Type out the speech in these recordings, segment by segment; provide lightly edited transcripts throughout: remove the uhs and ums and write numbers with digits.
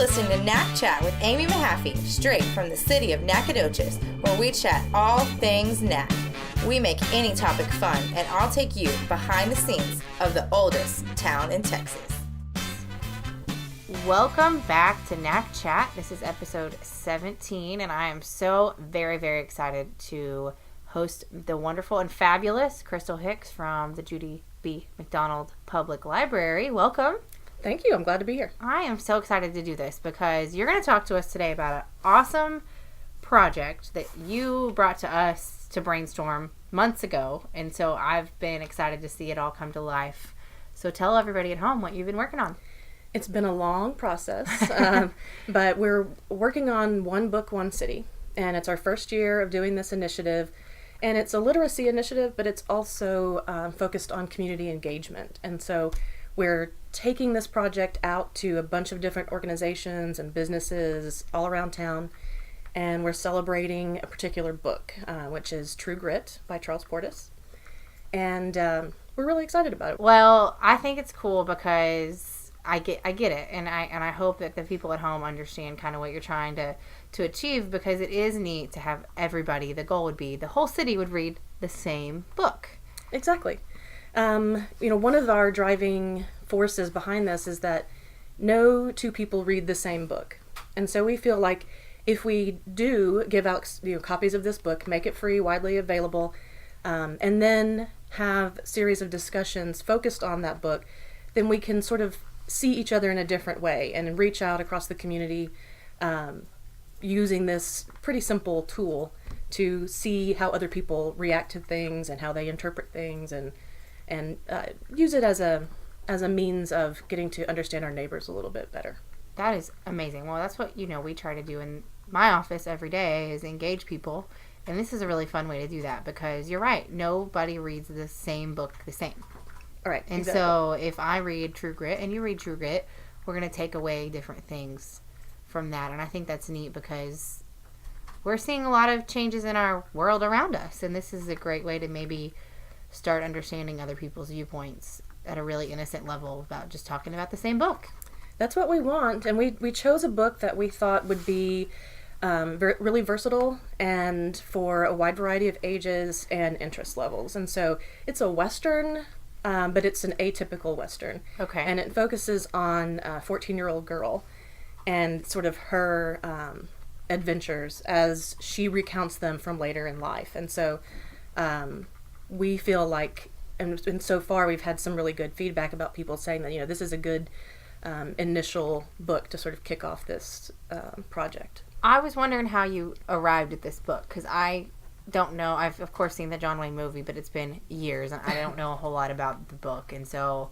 listening to NacChat with Amy Mahaffey, straight from the city of Nacogdoches, where we chat all things Nac. We make any topic fun, and I'll take you behind the scenes of the oldest town in Texas. Welcome back to NacChat. This is episode 17, and I am so very, very excited to host the wonderful and fabulous Crystal Hicks from the Judy B. McDonald Public Library. Welcome. Thank you. I'm glad to be here. I am so excited to do this because you're going to talk to us today about an awesome project that you brought to us to brainstorm months ago. And so I've been excited to see it all come to life. So tell everybody at home what you've been working on. It's been a long process, but we're working on One Book, One City. And it's our first year of doing this initiative. And it's a literacy initiative, but it's also focused on community engagement. And so we're taking this project out to a bunch of different organizations and businesses all around town, and we're celebrating a particular book, which is True Grit by Charles Portis, and we're really excited about it. Well, I think it's cool because I get it, and I hope that the people at home understand kind of what you're trying to achieve, because it is neat to have everybody. The goal would be the whole city would read the same book. Exactly. One of our driving forces behind this is that no two people read the same book. And so we feel like if we do give out copies of this book, make it free, widely available, and then have a series of discussions focused on that book, then we can sort of see each other in a different way and reach out across the community using this pretty simple tool to see how other people react to things and how they interpret things, and use it as a means of getting to understand our neighbors a little bit better. That is amazing. Well, that's what, we try to do in my office every day, is engage people. And this is a really fun way to do that, because you're right. Nobody reads the same book the same. All right. And exactly. So if I read True Grit and you read True Grit, we're going to take away different things from that. And I think that's neat because we're seeing a lot of changes in our world around us. And this is a great way to maybe start understanding other people's viewpoints at a really innocent level about just talking about the same book. That's what we want, and we chose a book that we thought would be really versatile and for a wide variety of ages and interest levels. And so it's a Western, but it's an atypical Western. Okay. And it focuses on a 14-year-old girl and sort of her adventures as she recounts them from later in life. And so we feel like, and so far we've had some really good feedback about people saying that, this is a good initial book to sort of kick off this project. I was wondering how you arrived at this book, because I don't know. I've, of course, seen the John Wayne movie, but it's been years, and I don't know a whole lot about the book. And so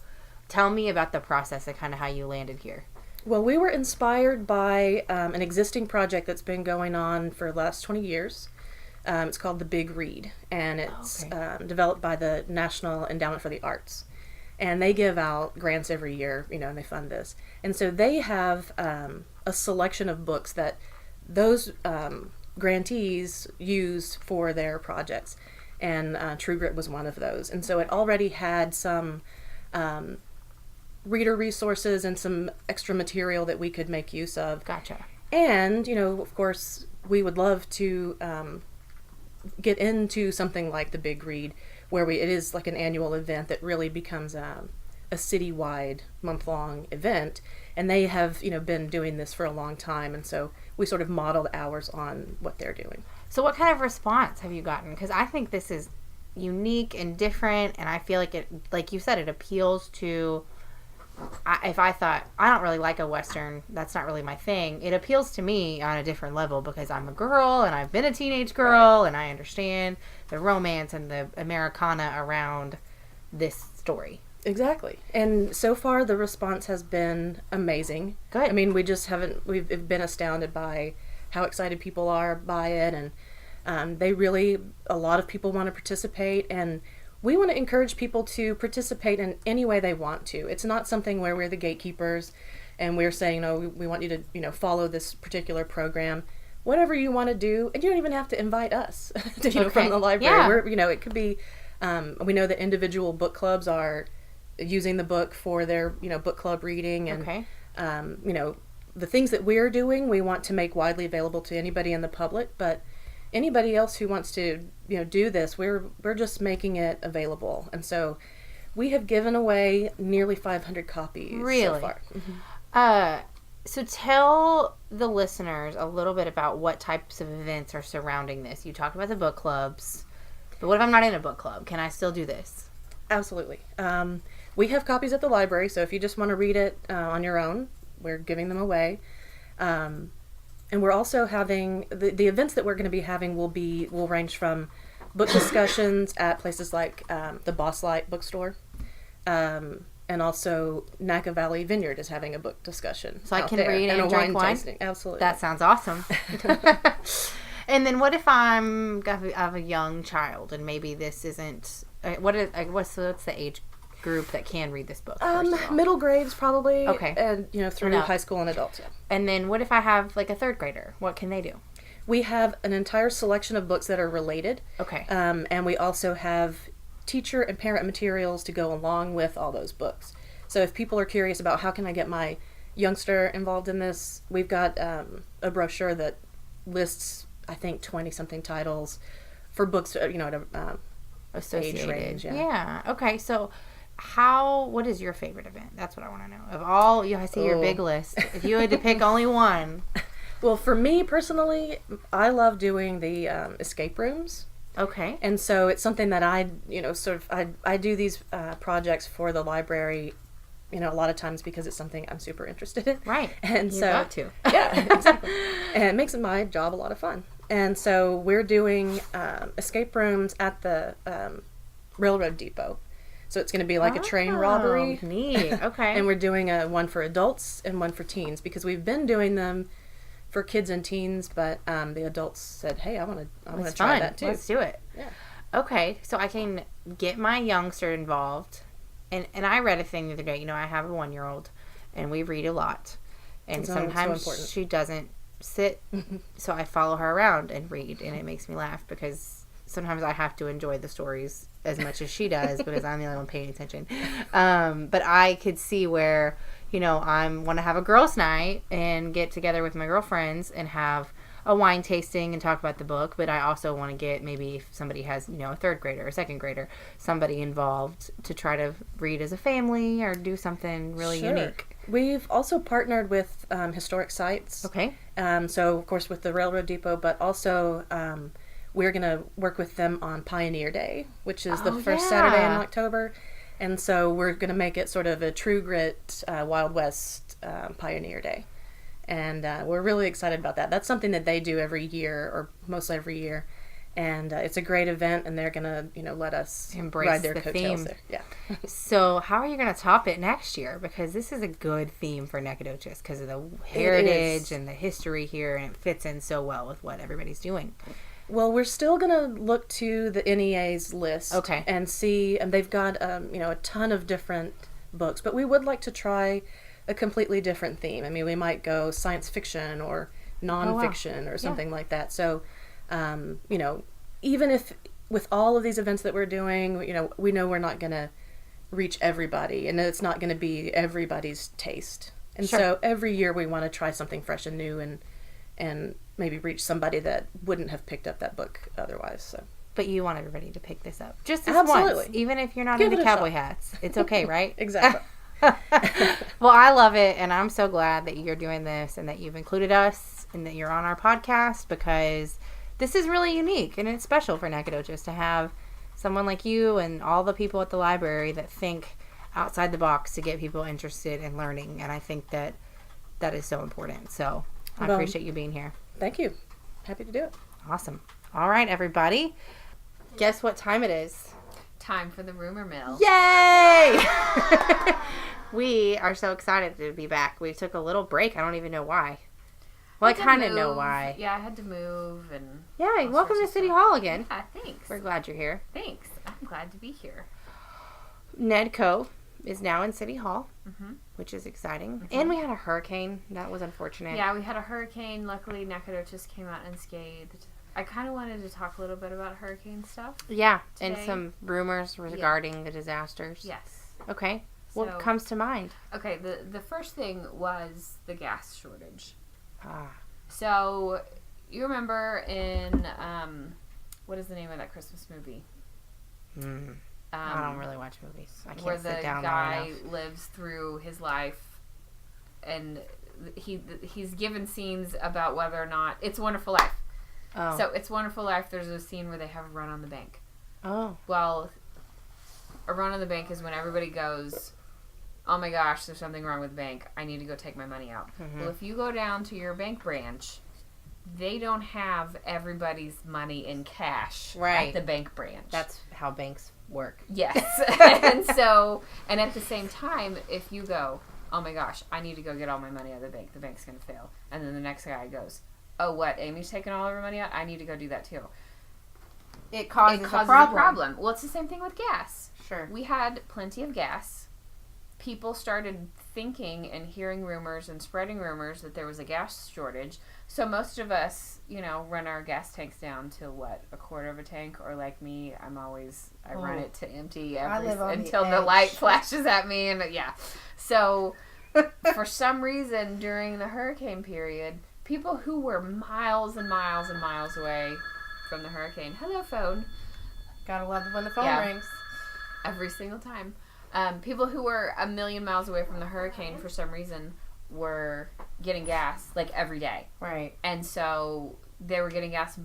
tell me about the process and kind of how you landed here. Well, we were inspired by an existing project that's been going on for the last 20 years. It's called The Big Read, and it's developed by the National Endowment for the Arts. And they give out grants every year, and they fund this. And so they have a selection of books that those grantees use for their projects. And True Grit was one of those. And so it already had some reader resources and some extra material that we could make use of. Gotcha. And, of course, we would love to get into something like The Big Read, where it is like an annual event that really becomes a citywide month-long event. And they have, been doing this for a long time. And so we sort of modeled ours on what they're doing. So what kind of response have you gotten? Because I think this is unique and different. And I feel like it, like you said, it appeals to, if I thought, I don't really like a Western, that's not really my thing. It appeals to me on a different level because I'm a girl and I've been a teenage girl, and I understand the romance and the Americana around this story. Exactly. And so far the response has been amazing. Good. I mean, we've been astounded by how excited people are by it, and a lot of people want to participate, and we want to encourage people to participate in any way they want to. It's not something where we're the gatekeepers and we're saying, we want you to, follow this particular program. Whatever you want to do, and you don't even have to invite us from the library. Yeah. It could be, we know that individual book clubs are using the book for their, book club reading, and, Okay. the things that we're doing, we want to make widely available to anybody in the public, but anybody else who wants to, do this, we're just making it available. And so we have given away nearly 500 copies so far. Mm-hmm. So tell the listeners a little bit about what types of events are surrounding this. You talked about the book clubs, but what if I'm not in a book club? Can I still do this? Absolutely. We have copies at the library, so if you just want to read it on your own, we're giving them away. And we're also having, the events that we're going to be having will range from book discussions at places like the Boss Light bookstore. And also Nacka Valley Vineyard is having a book discussion. So I can read and drink wine? Tasting. Absolutely. That sounds awesome. And then what if I have a young child and maybe this isn't, what's the age group that can read this book? Middle grades probably. Okay. And, through high school and adults, yeah. And then what if I have like a third grader? What can they do? We have an entire selection of books that are related. Okay. And we also have teacher and parent materials to go along with all those books. So if people are curious about how can I get my youngster involved in this, we've got a brochure that lists, I think, 20-something titles for books, at a Associated. age range. Yeah. Okay. So what is your favorite event? That's what I want to know. Of all, I see your big list. If you had to pick only one. Well, for me personally, I love doing the escape rooms. Okay. And so it's something that I do these projects for the library, a lot of times because it's something I'm super interested in. Right. And you so, got to. Yeah, exactly. And it makes my job a lot of fun. And so we're doing escape rooms at the railroad depot. So it's going to be like a train robbery. Neat. Okay. And we're doing one for adults and one for teens because we've been doing them for kids and teens, but the adults said, "Hey, I want to try that too. Let's do it." Yeah. Okay, so I can get my youngster involved, and I read a thing the other day. I have a 1-year-old, and we read a lot, and sometimes she doesn't sit, so I follow her around and read, and it makes me laugh because sometimes I have to enjoy the stories as much as she does because I'm the only one paying attention. But I could see where, I want to have a girls' night and get together with my girlfriends and have a wine tasting and talk about the book. But I also want to get maybe if somebody has, a third grader or second grader, somebody involved to try to read as a family or do something really unique. We've also partnered with historic sites. Okay. So, of course, with the Railroad Depot, but also we're going to work with them on Pioneer Day, which is the first Saturday in October. And so we're going to make it sort of a true grit Wild West Pioneer Day. And we're really excited about that. That's something that they do every year, or mostly every year. And it's a great event, and they're going to, let us embrace ride their the coattails theme. there. Yeah. So how are you going to top it next year? Because this is a good theme for Nacogdoches because of the heritage and the history here, and it fits in so well with what everybody's doing. Well, we're still going to look to the NEA's list and see, and they've got, a ton of different books, but we would like to try a completely different theme. I mean, we might go science fiction or nonfiction or something like that. So, even if with all of these events that we're doing, we know we're not going to reach everybody, and it's not going to be everybody's taste. And so every year we want to try something fresh and new and maybe reach somebody that wouldn't have picked up that book otherwise. So. But you want everybody to pick this up. Just this Absolutely. once. Even if you're not into cowboy hats. It's okay, right? Exactly. Well, I love it, and I'm so glad that you're doing this and that you've included us and that you're on our podcast because this is really unique and it's special for Nacogdoches to have someone like you and all the people at the library that think outside the box to get people interested in learning, and I think that is so important. So I appreciate you being here. Thank you. Happy to do it. Awesome. All right, everybody. Guess what time it is? Time for the rumor mill. Yay! We are so excited to be back. We took a little break. I don't even know why. Well, I kind of know why. Yeah, I had to move and... Yeah, welcome to City Hall again. Yeah, thanks. We're glad you're here. Thanks. I'm glad to be here. Nedco is now in City Hall, which is exciting. And we had a hurricane. That was unfortunate. Yeah, we had a hurricane. Luckily, Nacogdoches came out unscathed. I kind of wanted to talk a little bit about hurricane stuff. Yeah, today. and some rumors regarding the disasters. Yes. Okay. What comes to mind? Okay, the first thing was the gas shortage. Ah. So, you remember in, what is the name of that Christmas movie? I don't really watch movies. I can't where sit the down long guy enough. lives through his life, and he's given scenes about whether or not It's a Wonderful Life. Oh. So It's a Wonderful Life. There's a scene where they have a run on the bank. Oh. Well, a run on the bank is when everybody goes, "Oh my gosh, there's something wrong with the bank. I need to go take my money out." Mm-hmm. Well, if you go down to your bank branch, they don't have everybody's money in cash Right. at the bank branch. That's how banks work. Yes. and at the same time, if you go, "Oh my gosh, I need to go get all my money out of the bank's going to fail." And then the next guy goes, "Oh, what? Amy's taking all of her money out? I need to go do that too." It causes, A problem. Well, it's the same thing with gas. Sure. We had plenty of gas. People started thinking and hearing rumors and spreading rumors that there was a gas shortage. So most of us, run our gas tanks down to what, a quarter of a tank, or like me, I run it to empty until the light flashes at me, and yeah. So for some reason during the hurricane period, people who were miles and miles and miles away from the hurricane, hello phone, Gotta love when the phone rings. every single time. People who were a million miles away from the hurricane for some reason were getting gas like every day. Right. And so they were getting gas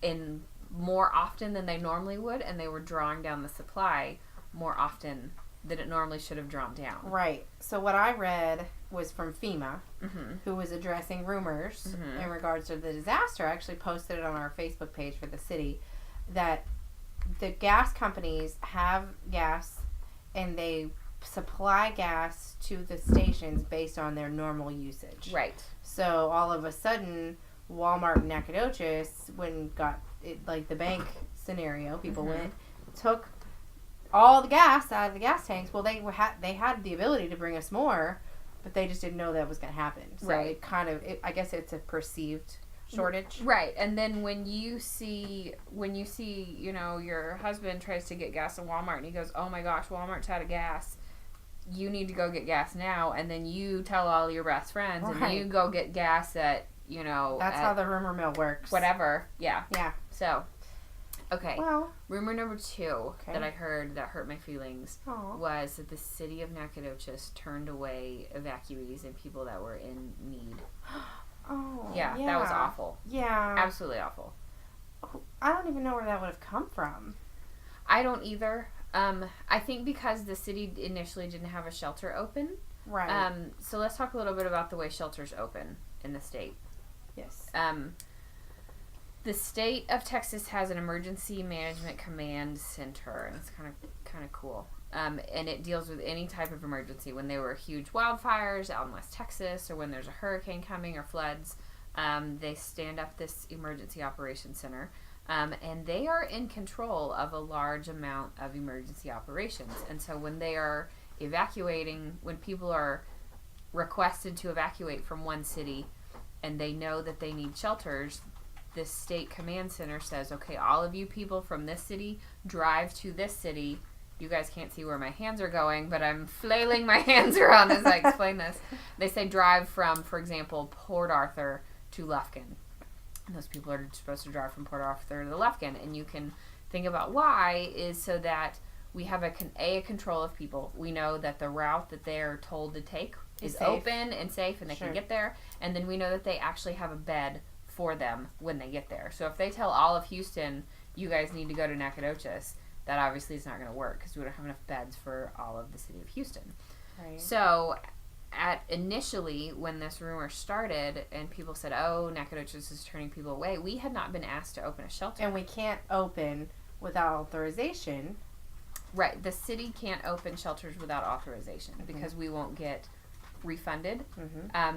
in more often than they normally would, and they were drawing down the supply more often than it normally should have drawn down. Right. So what I read was from FEMA, Mm-hmm. who was addressing rumors in regards to the disaster. I actually posted it on our Facebook page for the city that the gas companies have gas and they supply gas to the stations based on their normal usage. Right. So all of a sudden, Walmart and Nacogdoches, when got it, like the bank scenario, people went, took all the gas out of the gas tanks. Well, they had the ability to bring us more, but they just didn't know that was going to happen. So Right. I guess it's a perceived shortage. Right. And then when you see, your husband tries to get gas at Walmart and he goes, "Oh my gosh, Walmart's out of gas. You need to go get gas now." And then you tell all your best friends and you go get gas at, That's how the rumor mill works. whatever. Yeah. Yeah. So, okay. Well, Rumor number 2 that I heard that hurt my feelings aw. was that the city of Nacogdoches turned away evacuees and people that were in need. Oh, Yeah, that was awful. Yeah. Absolutely awful. I don't even know where that would have come from. I don't either. I think because the city initially didn't have a shelter open. Right. So let's talk a little bit about the way shelters open in the state. Yes. The state of Texas has an emergency management command center, and it's kind of cool. And it deals with any type of emergency. When there were huge wildfires out in West Texas, or when there's a hurricane coming or floods, they stand up this emergency operations center. And they are in control of a large amount of emergency operations. And so when they are evacuating, when people are requested to evacuate from one city and they know that they need shelters, this state command center says, "Okay, all of you people from this city, drive to this city." You guys can't see where my hands are going, but I'm flailing my hands around as I explain this. They say drive from, for example, Port Arthur to Lufkin. And those people are supposed to drive from Port Arthur to Lufkin. And you can think about why is so that we have a control of people. We know that the route that they're told to take is safe. Open and safe, and they can get there. And then we know that they actually have a bed for them when they get there. So if they tell all of Houston, "You guys need to go to Nacogdoches," that obviously is not going to work because we don't have enough beds for all of the city of Houston. Right. So initially, when this rumor started and people said, "Oh, Nacogdoches is turning people away," we had not been asked to open a shelter. And we can't open without authorization. Right. The city can't open shelters without authorization because we won't get refunded.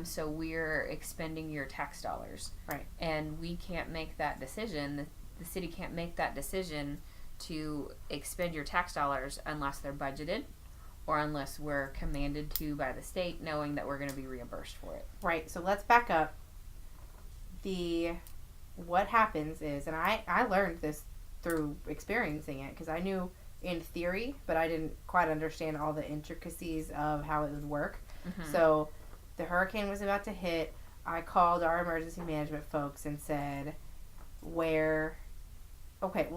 So we're expending your tax dollars. Right. And we can't make that decision. The city can't make that decision to expend your tax dollars unless they're budgeted or unless we're commanded to by the state, knowing that we're going to be reimbursed for it. Right. So let's back up. What happens is, and I learned this through experiencing it because I knew in theory, but I didn't quite understand all the intricacies of how it would work. Mm-hmm. So the hurricane was about to hit. I called our emergency management folks and said, we're going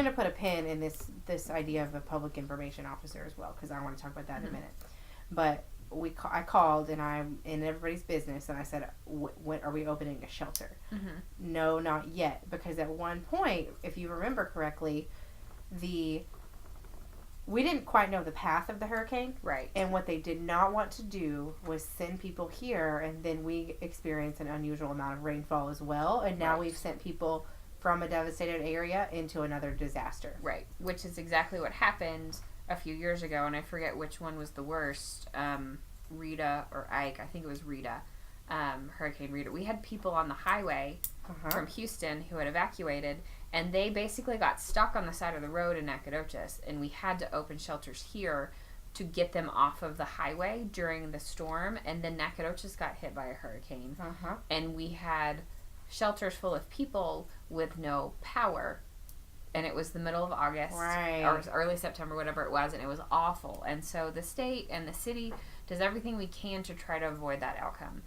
to put a pin in this idea of a public information officer as well, because I want to talk about that in a minute. But I called, and I'm in everybody's business, and I said, when are we opening a shelter? Mm-hmm. No, not yet, because at one point, if you remember correctly, we didn't quite know the path of the hurricane. Right. And what they did not want to do was send people here, and then we experienced an unusual amount of rainfall as well, and now we've sent people from a devastated area into another disaster. Right, which is exactly what happened a few years ago, and I forget which one was the worst, Rita or Ike. I think it was Rita, Hurricane Rita. We had people on the highway from Houston who had evacuated, and they basically got stuck on the side of the road in Nacogdoches, and we had to open shelters here to get them off of the highway during the storm, and then Nacogdoches got hit by a hurricane, and we had shelters full of people with no power, and it was the middle of August or early September, whatever it was, and it was awful. And so the state and the city does everything we can to try to avoid that outcome.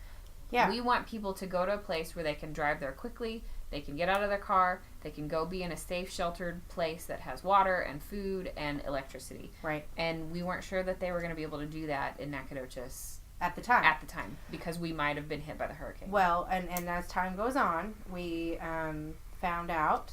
Yeah. We want people to go to a place where they can drive there quickly, they can get out of their car, they can go be in a safe, sheltered place that has water and food and electricity. Right. And we weren't sure that they were going to be able to do that in Nacogdoches at the time, because we might have been hit by the hurricane. Well, and as time goes on, we found out,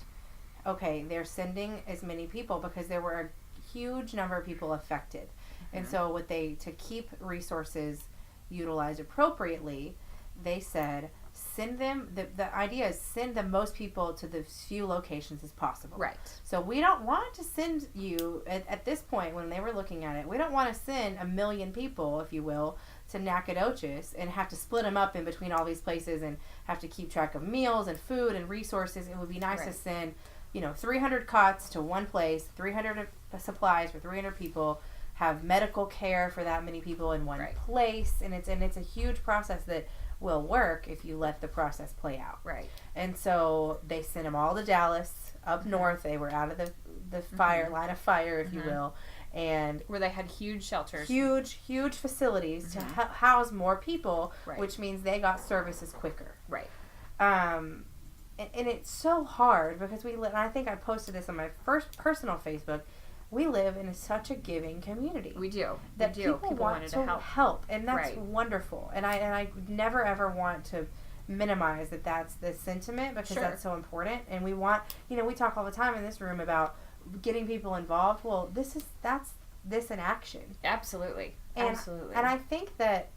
okay, they're sending as many people because there were a huge number of people affected. And so to keep resources utilized appropriately, they said, send them, the idea is send the most people to the few locations as possible. Right. So we don't want to send you, at this point when they were looking at it, we don't want to send 1 million people, if you will, to Nacogdoches and have to split them up in between all these places and have to keep track of meals and food and resources. It would be nice to send, 300 cots to one place, 300 supplies for 300 people, have medical care for that many people in one place, and it's a huge process that will work if you let the process play out. Right. And so they sent them all to Dallas, up north. They were out of the line of fire, if you will. And where they had huge shelters, huge facilities to house more people, which means they got services quicker. Right. And it's so hard because and I think I posted this on my first personal Facebook. We live in such a giving community. We do. That people want to help, and that's wonderful. And I never ever want to minimize that's the sentiment, because that's so important. And we want, we talk all the time in this room about getting people involved. Well, that's in action. Absolutely. Absolutely. And I think that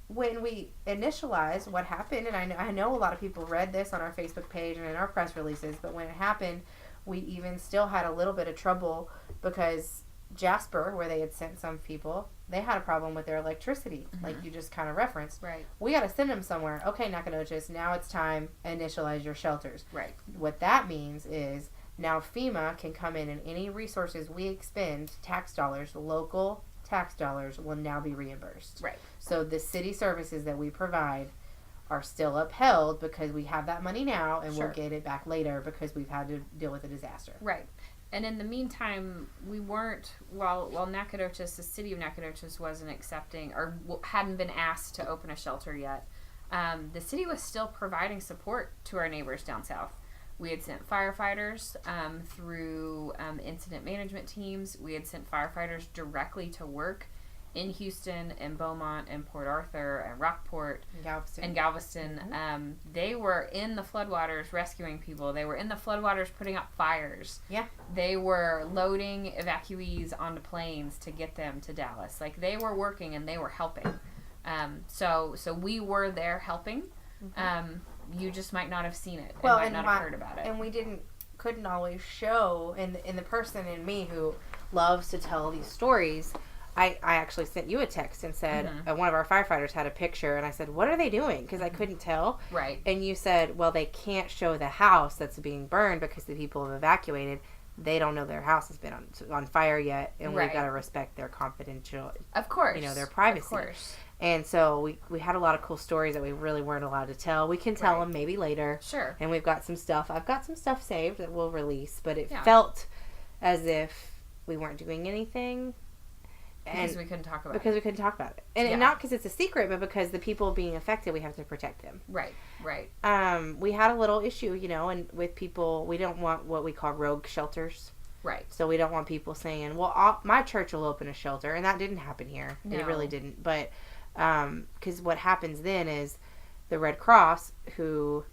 when we initialized what happened, and I know a lot of people read this on our Facebook page and in our press releases, but when it happened, we even still had a little bit of trouble because Jasper, where they had sent some people, they had a problem with their electricity, like you just kind of referenced. Right. We got to send them somewhere. Okay, Nacogdoches, now it's time to initialize your shelters. Right. What that means is now FEMA can come in, and any resources we expend, tax dollars, local tax dollars, will now be reimbursed. Right. So the city services that we provide are still upheld because we have that money now, and we'll get it back later because we've had to deal with a disaster. Right. And in the meantime, we weren't, while Nacogdoches, the city of Nacogdoches wasn't accepting or hadn't been asked to open a shelter yet, the city was still providing support to our neighbors down south. We had sent firefighters through incident management teams. We had sent firefighters directly to work in Houston and Beaumont and Port Arthur and Rockport and Galveston. They were in the floodwaters rescuing people. They were in the floodwaters putting out fires. Yeah. They were loading evacuees onto planes to get them to Dallas. Like, they were working and they were helping. So we were there helping. You just might not have seen it. Well, and might not have heard about it. And we couldn't always show in the person in me who loves to tell these stories. I actually sent you a text and said one of our firefighters had a picture, and I said, what are they doing? Because I couldn't tell. Right. And you said, well, they can't show the house that's being burned because the people have evacuated. They don't know their house has been on fire yet, and we've got to respect their confidential, of course, their privacy. Of course. And so we had a lot of cool stories that we really weren't allowed to tell. We can tell them maybe later. Sure. And we've got some stuff. I've got some stuff saved that we'll release, but it felt as if we weren't doing anything. Because we couldn't talk about Because it. we couldn't talk about it. And not because it's a secret, but because the people being affected, we have to protect them. Right. We had a little issue, and with people, we don't want what we call rogue shelters. Right. So we don't want people saying, well, my church will open a shelter. And that didn't happen here. No. It really didn't. But because what happens then is the Red Cross, who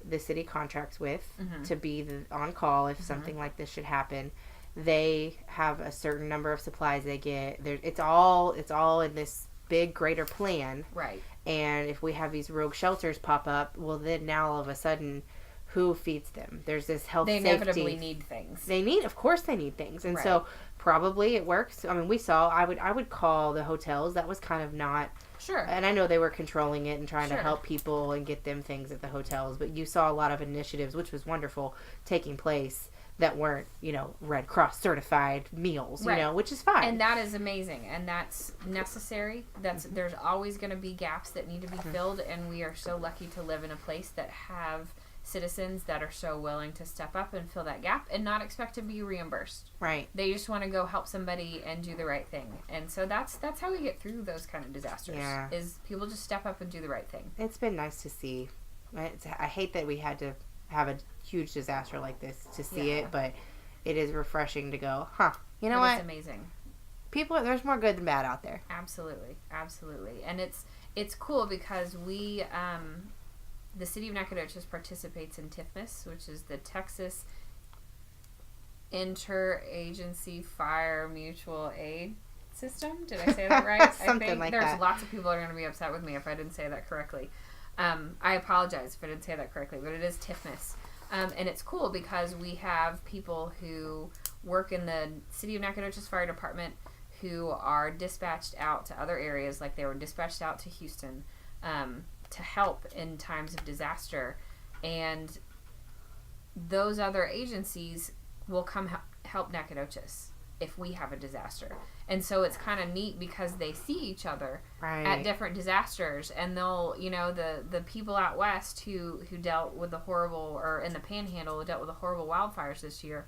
the city contracts with to be on call if something like this should happen, they have a certain number of supplies they get. It's all in this big greater plan. Right. And if we have these rogue shelters pop up, well, then now all of a sudden, who feeds them? There's this health safety. They inevitably need things. Of course they need things. And so probably it works. I mean, I would call the hotels. That was kind of not. Sure. And I know they were controlling it and trying to help people and get them things at the hotels. But you saw a lot of initiatives, which was wonderful, taking place that weren't, Red Cross certified meals, which is fine. And that is amazing. And that's necessary. There's always going to be gaps that need to be filled. And we are so lucky to live in a place that have citizens that are so willing to step up and fill that gap and not expect to be reimbursed. Right. They just want to go help somebody and do the right thing. And so that's how we get through those kind of disasters. Yeah. Is people just step up and do the right thing. It's been nice to see. I hate that we had to have a huge disaster like this to see it, but it is refreshing to go, you know what? It's amazing. People, there's more good than bad out there. Absolutely. And it's cool because we, the city of Nacogdoches participates in TIFMAS, which is the Texas Interagency Fire Mutual Aid System. Did I say that right? Something I think like there's that. lots of people that are going to be upset with me if I didn't say that correctly. I apologize if I didn't say that correctly, but it is TIFMAS. And it's cool because we have people who work in the city of Nacogdoches Fire Department who are dispatched out to other areas, like they were dispatched out to Houston to help in times of disaster. And those other agencies will come help Nacogdoches if we have a disaster. And so it's kind of neat because they see each other at different disasters, and they'll, the people out west who dealt with the horrible, or in the Panhandle who dealt with the horrible wildfires this year,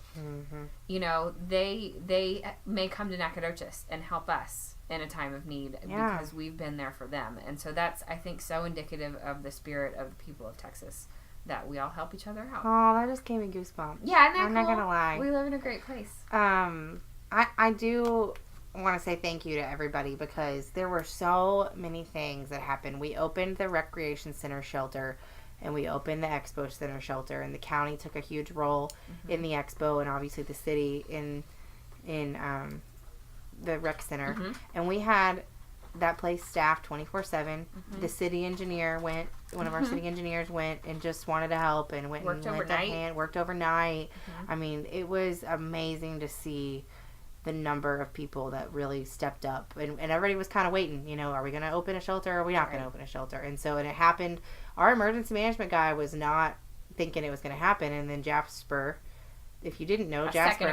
they may come to Nacogdoches and help us in a time of need because we've been there for them. And so that's, I think, so indicative of the spirit of the people of Texas, that we all help each other out. Oh, that just gave me goosebumps. Yeah, isn't that I'm cool? not gonna lie. We live in a great place. I do want to say thank you to everybody because there were so many things that happened. We opened the Recreation Center shelter and we opened the Expo Center shelter, and the county took a huge role in the Expo, and obviously the city in the rec center. And we had that place staffed 24/7. The city engineer went, one of our city engineers went and just wanted to help and went Worked and lent a hand, worked overnight. I mean, it was amazing to see the number of people that really stepped up, and everybody was kind of waiting, are we going to open a shelter or are we not going to open a shelter? And so, and it happened. Our emergency management guy was not thinking it was going to happen, and then Jasper, if you didn't know, Jasper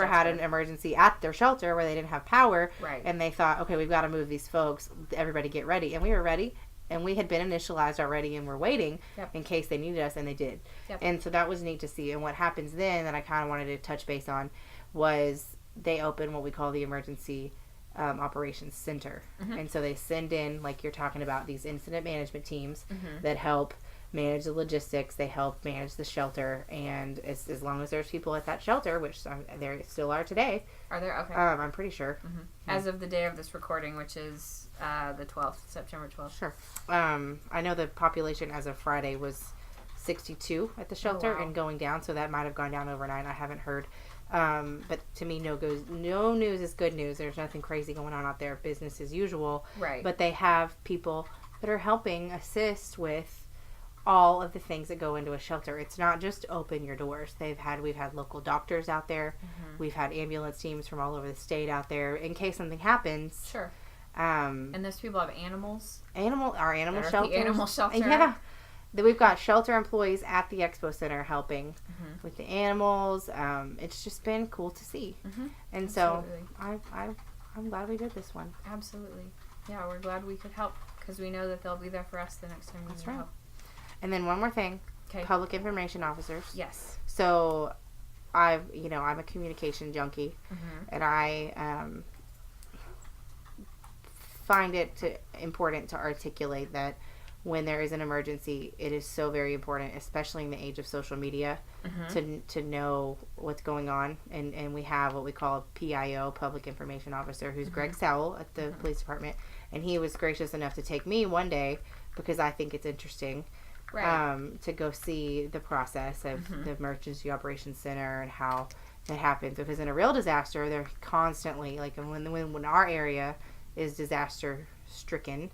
had an emergency at their shelter where they didn't have power, and they thought, okay, we've got to move these folks, everybody get ready, and we were ready, and we had been initialized already, and we're waiting in case they needed us, and they did. And so that was neat to see. And what happens then that I kind of wanted to touch base on was they open what we call the Emergency Operations Center. And so they send in, like you're talking about, these incident management teams that help manage the logistics. They help manage the shelter. And as long as there's people at that shelter, which there still are today. Are there? Okay. I'm pretty sure. As of the day of this recording, which is the 12th, September 12th. Sure. I know the population as of Friday was 62 at the shelter and going down, so that might have gone down overnight. I haven't heard. But to me, no news is good news. There's nothing crazy going on out there. Business as usual. Right. But they have people that are helping assist with all of the things that go into a shelter. It's not just open your doors. We've had local doctors out there. We've had ambulance teams from all over the state out there in case something happens. Sure. And those people have animals. Our animal shelter. The animal shelter. Yeah. We've got shelter employees at the Expo Center helping with the animals. It's just been cool to see. And so I'm glad we did this one. Absolutely. Yeah, we're glad we could help because we know that they'll be there for us the next time we need help. And then one more thing. Okay. Public information officers. Yes. So I'm a communication junkie, and I find it important to articulate that when there is an emergency, it is so very important, especially in the age of social media, to know what's going on. And we have what we call a PIO, Public Information Officer, who's Greg Sowell at the police department. And he was gracious enough to take me one day because I think it's interesting to go see the process of the Emergency Operations Center and how that happens. Because in a real disaster, they're constantly, like when our area is disaster stricken,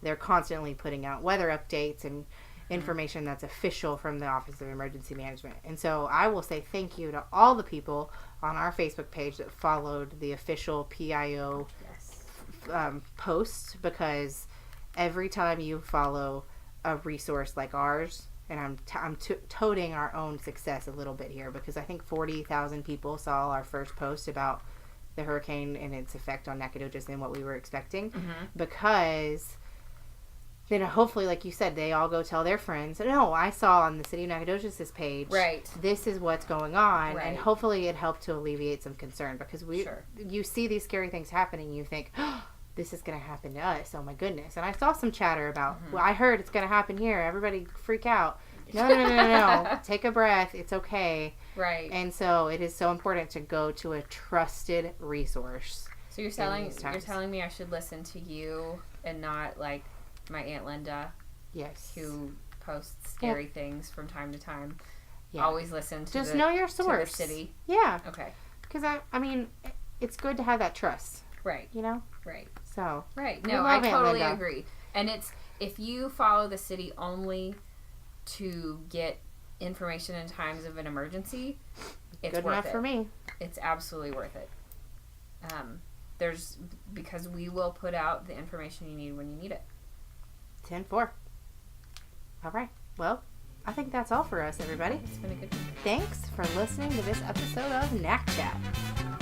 they're constantly putting out weather updates and information that's official from the Office of Emergency Management. And so I will say thank you to all the people on our Facebook page that followed the official PIO posts, because every time you follow a resource like ours, and I'm toting our own success a little bit here, because I think 40,000 people saw our first post about the hurricane and its effect on Nacogdoches and what we were expecting, because then hopefully, like you said, they all go tell their friends, no, I saw on the City of Nacogdoches' page, this is what's going on, and hopefully it helped to alleviate some concern, because you see these scary things happening, you think, oh, this is going to happen to us, oh my goodness. And I saw some chatter about, well, I heard it's going to happen here, everybody freak out. No. Take a breath. It's okay. Right. And so it is so important to go to a trusted resource. So you're telling me I should listen to you and not like my Aunt Linda, who posts scary things from time to time. Yeah. Always listen to just know your source. To the city. Yeah. Okay. Because I mean, it's good to have that trust. Right. You know. Right. So. Right. No, I totally agree. And it's if you follow the city only to get information in times of an emergency, it's good worth enough it. For me. It's absolutely worth it. Because we will put out the information you need when you need it. 10-4. All right. Well, I think that's all for us, everybody. It's been a good one. Thanks for listening to this episode of NacChat.